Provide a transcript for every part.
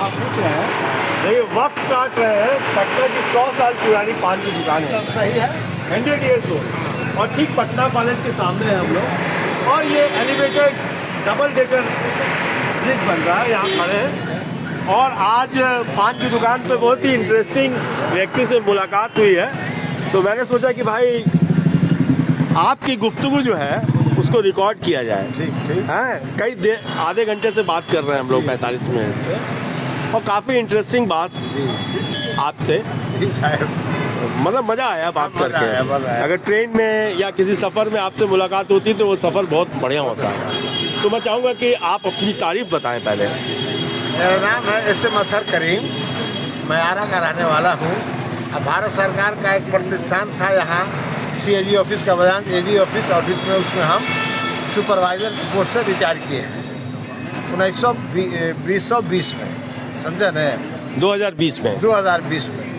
आप पूछ रहे हैं, देखिए वक्त काट रहे हैं, पटना की 100 साल पुरानी पान की दुकान है, सही है। 100 years old, और ठीक पटना पैलेस के सामने हैं हम लोग। और ये एलिवेटेड डबल डेकर ब्रिज बन रहा है, यहाँ खड़े हैं। और आज पान की दुकान पे बहुत ही इंटरेस्टिंग व्यक्ति से मुलाकात हुई है, तो मैंने सोचा कि भाई आपकी गुफ्तगू जो है उसको रिकॉर्ड किया जाए। ठीक हैं, कई देर आधे घंटे से बात कर रहे हैं हम लोग, 45 मिनट से, और काफ़ी इंटरेस्टिंग बात आपसे, मतलब मज़ा आया बात करके। अगर ट्रेन में या किसी सफ़र में आपसे मुलाकात होती तो वो सफ़र बहुत बढ़िया होता है। तो मैं चाहूँगा कि आप अपनी तारीफ़ बताएं पहले। मेरा नाम है एस.एम. अतहर करीम, मैं आरा का रहने वाला हूँ। अब भारत सरकार का एक प्रतिष्ठान था यहाँ, CAG ऑफिस का बयान, AG ऑफिस ऑडिट में, उसमें हम सुपरवाइज़र की पोस्ट से रिटायर किए हैं 1920 में, समझे न, 2020 में। 2020 में।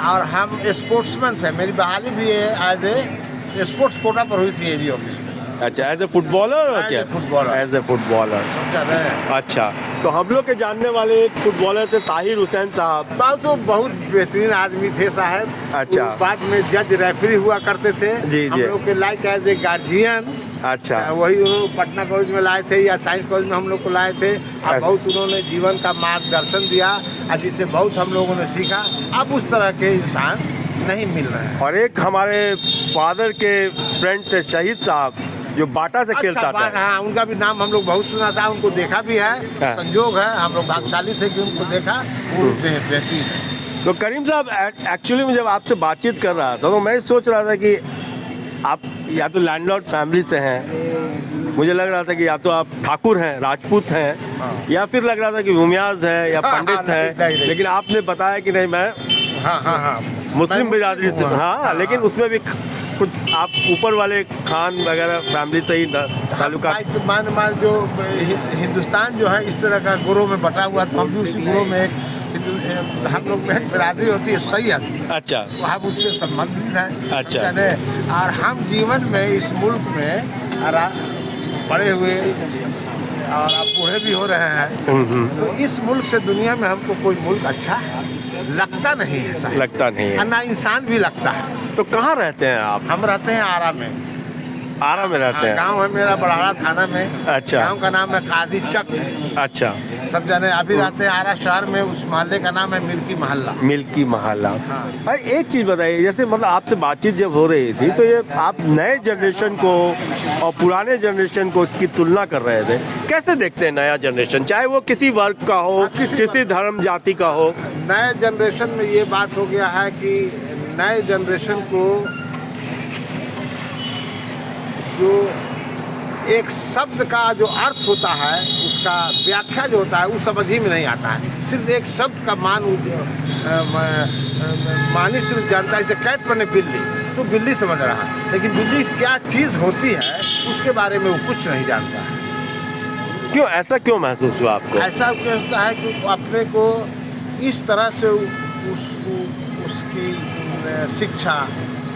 और हम स्पोर्ट्समैन थे, मेरी बहाली भी एज ए स्पोर्ट्स कोटा पर हुई थी AG ऑफिस में। अच्छा, एज ए फुटबॉलर और क्या? फुटबॉलर, एज ए फुटबॉलर, समझा न। अच्छा। तो हम लोग के जानने वाले एक फुटबॉलर थे ताहिर हुसैन साहब। तो बहुत बेहतरीन आदमी थे साहब। अच्छा। बाद में जज रेफरी हुआ करते थे। जी, हम लोग के लाइक एज ए गार्जियन। अच्छा। वही उन्होंने पटना कॉलेज में लाए थे या साइंस कॉलेज में हम लोग को लाए थे। अब बहुत उन्होंने जीवन का मार्गदर्शन दिया, जिससे बहुत हम लोगों ने सीखा। अब उस तरह के इंसान नहीं मिल रहे हैं। और एक हमारे फादर के फ्रेंड थे शहीद साहब, जो बाटा से खेलता था। हाँ, उनका भी नाम हम लोग बहुत सुना था, उनको देखा भी है। संजोग है, हम लोग भाग्यशाली थे कि उनको देखा। वो बेहतरीन है। तो करीम साहब, एक्चुअली में जब आपसे बातचीत कर रहा था तो मैं सोच रहा था कि आप या तो लैंडलॉर्ड फैमिली से हैं, मुझे लग रहा था कि या तो आप ठाकुर हैं, राजपूत हैं, या फिर लग रहा था कि भूमियाज हैं या पंडित हैं। लेकिन आपने बताया कि नहीं, मैं हाँ मुस्लिम बिरादरी से। हाँ, लेकिन उसमें भी कुछ आप ऊपर वाले खान वगैरह फैमिली से ही ताल्लुका। मान जो हिंदुस्तान जो है इस तरह का गुरों में बटा हुआ, तो हम भी उसी गुरों में हम लोग में एक बिरादरी होती है सैयद। अच्छा। हम उससे संबंधित हैं। अच्छा। और हम जीवन में इस मुल्क में बड़े हुए और आप बूढ़े भी हो रहे हैं, तो इस मुल्क से दुनिया में हमको कोई मुल्क अच्छा लगता नहीं है साहब। लगता नहीं है, ना इंसान भी लगता है। तो कहाँ रहते हैं आप? हम रहते हैं आरा में। आरा में रहते हैं? गांव है मेरा बड़ाड़ा थाना में। अच्छा। गांव का नाम है काजी चक। अच्छा। सब जाने। अभी रहते हैं आरा शहर में, उस मोहल्ले का नाम है मिल्की मोहल्ला। मिल्की मोहल्ला। हाँ। भाई एक चीज़ बताइए, जैसे मतलब आपसे बातचीत जब हो रही थी तो ये आप नए जनरेशन को और पुराने जनरेशन को की तुलना कर रहे थे, कैसे देखते हैं नया जनरेशन, चाहे वो किसी वर्ग का हो, किसी धर्म जाति का हो? नए जनरेशन में ये बात हो गया है कि नए जनरेशन को जो एक शब्द का जो अर्थ होता है, उसका व्याख्या जो होता है, वो समझ ही में नहीं आता है। सिर्फ एक शब्द का मानी सिर्फ जानता है। जैसे कैट बने बिल्ली, तो बिल्ली समझ रहा है, लेकिन बिल्ली क्या चीज़ होती है उसके बारे में वो कुछ नहीं जानता है। क्यों ऐसा क्यों महसूस हुआ आपको? ऐसा होता है कि अपने को इस तरह से उसकी शिक्षा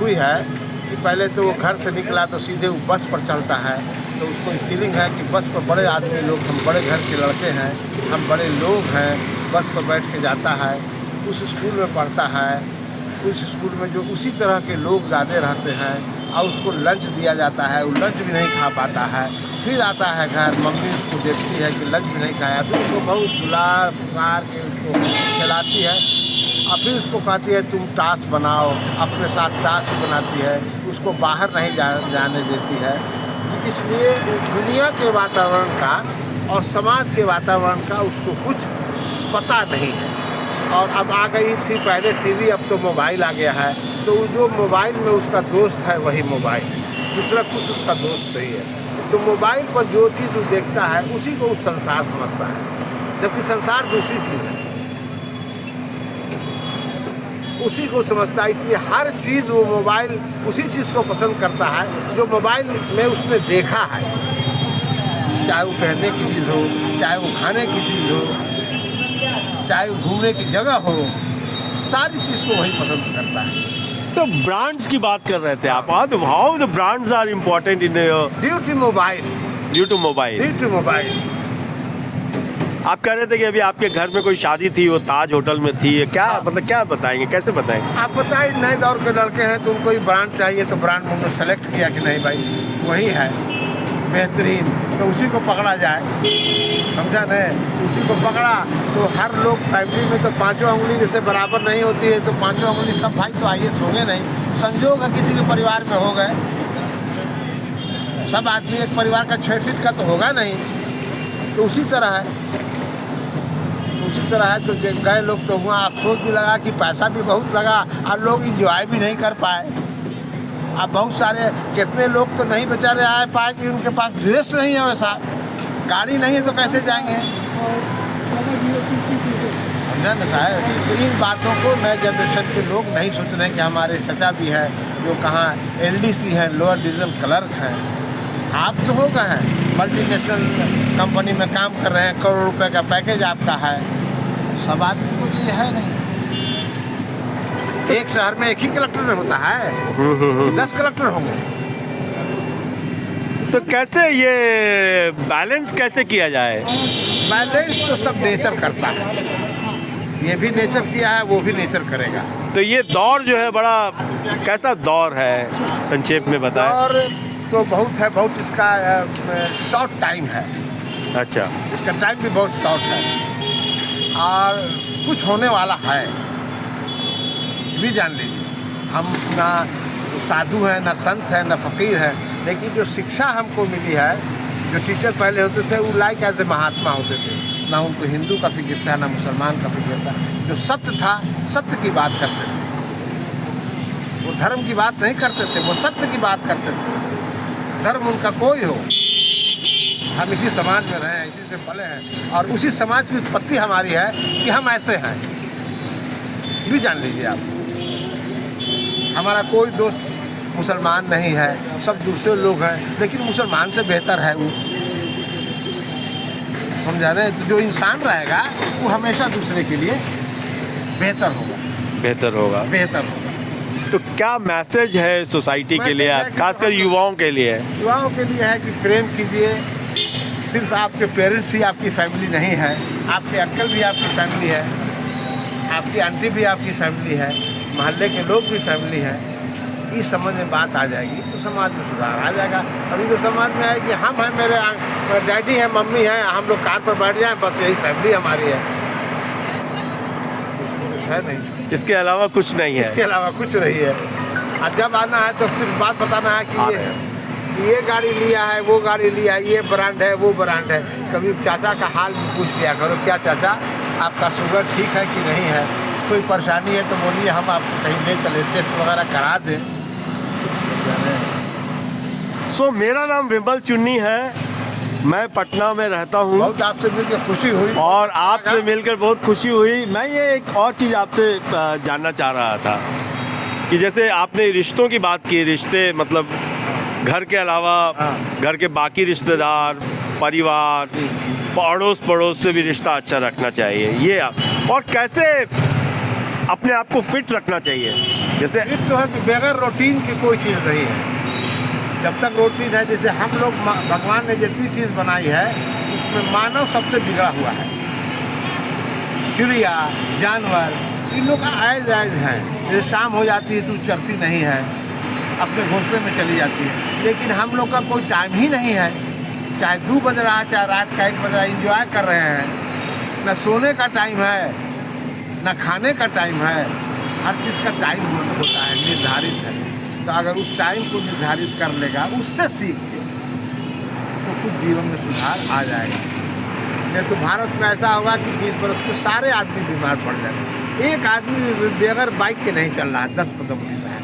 हुई है कि पहले तो वो घर से निकला तो सीधे वो बस पर चढ़ता है, तो उसको फीलिंग है कि बस पर बड़े आदमी लोग, हम बड़े घर के लड़के हैं, हम बड़े लोग हैं। बस पर बैठ के जाता है, उस स्कूल में पढ़ता है, उस स्कूल में जो उसी तरह के लोग ज़्यादा रहते हैं, और उसको लंच दिया जाता है, वो लंच भी नहीं खा पाता है। फिर आता है घर, मम्मी उसको देखती है कि लंच भी नहीं खाया, फिर उसको बहुत दुलार पुकार के उसको खिलाती है, और फिर उसको कहती है तुम टास्क बनाओ, अपने साथ टास्क बनाती है, उसको बाहर नहीं जाने देती है। इसलिए दुनिया के वातावरण का और समाज के वातावरण का उसको कुछ पता नहीं है। और अब आ गई थी पहले टीवी, अब तो मोबाइल आ गया है, तो जो मोबाइल में उसका दोस्त है वही मोबाइल, दूसरा कुछ उसका दोस्त नहीं है। तो मोबाइल पर जो चीज़ वो देखता है उसी को उस संसार समझता है, जबकि संसार दूसरी चीज़ है, उसी को समझता है। इसलिए हर चीज़ वो मोबाइल उसी चीज़ को पसंद करता है जो मोबाइल में उसने देखा है, चाहे वो पहनने की चीज़ हो, चाहे वो खाने की चीज़ हो, चाहे वो घूमने की जगह हो, सारी चीज़ को वही पसंद करता है। तो ब्रांड्स की बात कर रहे थे आप, how the brands are important in due to mobile. Due to mobile. Due to mobile. आप कह रहे थे कि अभी आपके घर में कोई शादी थी, वो ताज होटल में थी, ये क्या मतलब क्या बताएंगे, कैसे बताएंगे? आप बताइए, नए दौर के लड़के हैं तो उनको ब्रांड चाहिए, तो ब्रांड उन्होंने सेलेक्ट किया कि नहीं भाई वही है बेहतरीन, तो उसी को पकड़ा जाए, समझा नहीं? उसी को पकड़ा तो हर लोग फैमिली में तो पांचों उंगली जैसे बराबर नहीं होती है, तो पांचों उंगली सब भाई तो IAS होंगे नहीं, संजोग है किसी के परिवार में हो गए, सब आदमी एक परिवार का 6 फीट का तो होगा नहीं, तो उसी तरह है, तो गए लोग तो हुआ, अफसोस भी लगा कि पैसा भी बहुत लगा और लोग इंजॉय भी नहीं कर पाए। अब बहुत सारे कितने लोग तो नहीं बेचारे आए पाए कि उनके पास ड्रेस नहीं है, वैसा गाड़ी नहीं है, तो कैसे जाएंगे, समझा ना साहब? तो इन बातों को नए जनरेशन के लोग नहीं सोच रहे हैं कि हमारे चचा भी हैं जो कहाँ LDC हैं, लोअर डिवीजन क्लर्क हैं, आप तो हो गए हैं मल्टीनेशनल कंपनी में काम कर रहे हैं, करोड़ रुपए का पैकेज आपका है, सब आदमी को ये है नहीं। एक शहर में एक ही कलेक्टर होता है, 10 कलेक्टर होंगे, तो कैसे ये बैलेंस कैसे किया जाए? बैलेंस तो सब नेचर करता है, ये भी नेचर किया है, वो भी नेचर करेगा। तो ये दौर जो है बड़ा कैसा दौर है, संक्षेप में बताएं। और तो बहुत है, बहुत इसका शॉर्ट टाइम है, अच्छा, इसका टाइम भी बहुत शॉर्ट है और कुछ होने वाला है, भी जान लीजिए। हम ना साधु हैं, ना संत हैं, ना फकीर हैं, लेकिन जो शिक्षा हमको मिली है, जो टीचर पहले होते थे वो लाइक एज ए महात्मा होते थे, ना उनको हिंदू का फिक्र था, ना मुसलमान का फिक्र था, जो सत्य था सत्य की बात करते थे, वो धर्म की बात नहीं करते थे, वो सत्य की बात करते थे, धर्म उनका कोई हो, हम इसी समाज में रहे हैं, इसी से पले हैं और उसी समाज की उत्पत्ति हमारी है कि हम ऐसे हैं, भी जान लीजिए आप। हमारा कोई दोस्त मुसलमान नहीं है, सब दूसरे लोग हैं, लेकिन मुसलमान से बेहतर है वो, समझा रहे? तो जो इंसान रहेगा वो हमेशा दूसरे के लिए बेहतर होगा, बेहतर होगा, बेहतर होगा। तो क्या मैसेज है सोसाइटी के लिए, खासकर युवाओं के लिए? युवाओं के लिए है कि प्रेम कीजिए, सिर्फ आपके पेरेंट्स ही आपकी फैमिली नहीं है, आपके अंकल भी आपकी फैमिली है, आपकी आंटी भी आपकी फैमिली है, मोहल्ले के लोग भी फैमिली है। इस समझ में बात आ जाएगी तो समाज में सुधार आ जाएगा। अभी तो समाज में है कि हम हैं, मेरे डैडी हैं, मम्मी हैं, हम लोग कार पर बैठ जाएं, बस यही फैमिली हमारी है, कुछ है नहीं, इसके अलावा कुछ नहीं है, इसके अलावा कुछ नहीं है। और जब आना है तो सिर्फ बात बताना है कि ये गाड़ी लिया है, वो गाड़ी लिया है, ये ब्रांड है, वो ब्रांड है। कभी चाचा का हाल भी पूछ लिया करो, क्या चाचा आपका शुगर ठीक है कि नहीं है, कोई परेशानी है तो बोलिए, हम आपको कहीं ले चले, टेस्ट वगैरह करा दें। सो मेरा नाम विमल चुन्नी है, मैं पटना में रहता हूँ। बहुत आपसे मिलकर खुशी हुई और आपसे मिलकर बहुत खुशी हुई। मैं ये एक और चीज़ आपसे जानना चाह रहा था कि जैसे आपने रिश्तों की बात की, रिश्ते मतलब घर के अलावा घर के बाकी रिश्तेदार, परिवार, पड़ोस से भी रिश्ता अच्छा रखना चाहिए, ये आप और कैसे अपने आप को फिट रखना चाहिए? जैसे फिट तो है कि बगैर रूटीन की कोई चीज़ नहीं है। जब तक रूटीन है, जैसे हम लोग भगवान ने जितनी चीज़ बनाई है उसमें मानव सबसे बिगड़ा हुआ है। चिड़िया, जानवर, इन लोग आयज हैं, जैसे शाम हो जाती है तो चरती नहीं है, अपने घोंसले में चली जाती है, लेकिन हम लोग का कोई टाइम ही नहीं है। चाहे 2 बज रहा है, चाहे रात का 1 बज रहा है, इंजॉय कर रहे हैं। न सोने का टाइम है, न खाने का टाइम है, हर चीज़ का टाइम होता है, निर्धारित है। तो अगर उस टाइम को निर्धारित कर लेगा, उससे सीख के, तो कुछ जीवन में सुधार आ जाएगा। नहीं तो भारत में ऐसा होगा कि 20 बरस में सारे आदमी बीमार पड़ जाएंगे। एक आदमी बगैर बाइक के नहीं चल रहा है 10 कदम की सैर।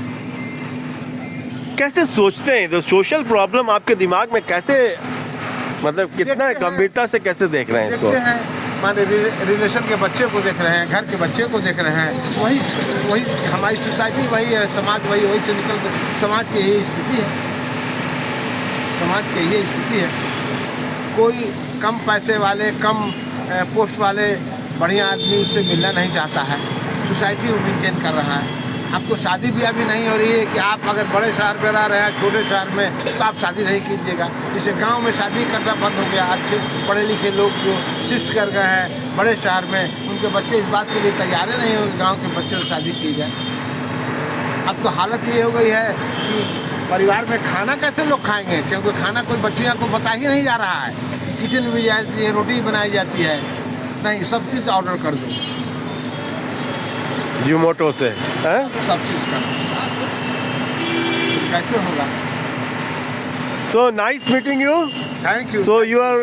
कैसे सोचते हैं, तो सोशल प्रॉब्लम आपके दिमाग में कैसे, मतलब कितना गंभीरता से कैसे देख रहे हैं इसको? देखते हैं, माने रिलेशन के बच्चे को देख रहे हैं, घर के बच्चे को देख रहे हैं, वही हमारी सोसाइटी वही है, समाज वही से निकल कर समाज की यही स्थिति है, समाज की यही स्थिति है। कोई कम पैसे वाले, कम पोस्ट वाले बढ़िया आदमी उससे मिलना नहीं चाहता है, सोसाइटी वो मेंटेन कर रहा है। अब तो शादी ब्याह भी नहीं हो रही है कि आप अगर बड़े शहर में रह रहे हैं छोटे शहर में तो आप शादी नहीं कीजिएगा। जैसे गांव में शादी करना बंद हो गया। अच्छे पढ़े लिखे लोग जो शिफ्ट कर गए हैं बड़े शहर में, उनके बच्चे इस बात के लिए तैयार नहीं हो कि गाँव के बच्चों से शादी की जाए। अब तो हालत ये हो गई है कि परिवार में खाना कैसे लोग खाएंगे, क्योंकि खाना कोई बच्चियों को बता ही नहीं जा रहा है। किचन में जाती है, रोटी बनाई जाती है, नहीं सब चीज़ ऑर्डर कर दो, जोमैटो से हैं? सब चीज़ कर दो, तो कैसे होगा। So nice meeting you. Thank you. So you are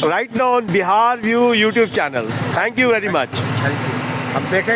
right now on Bihar view YouTube channel. Thank you very much. Thank you. अब देखें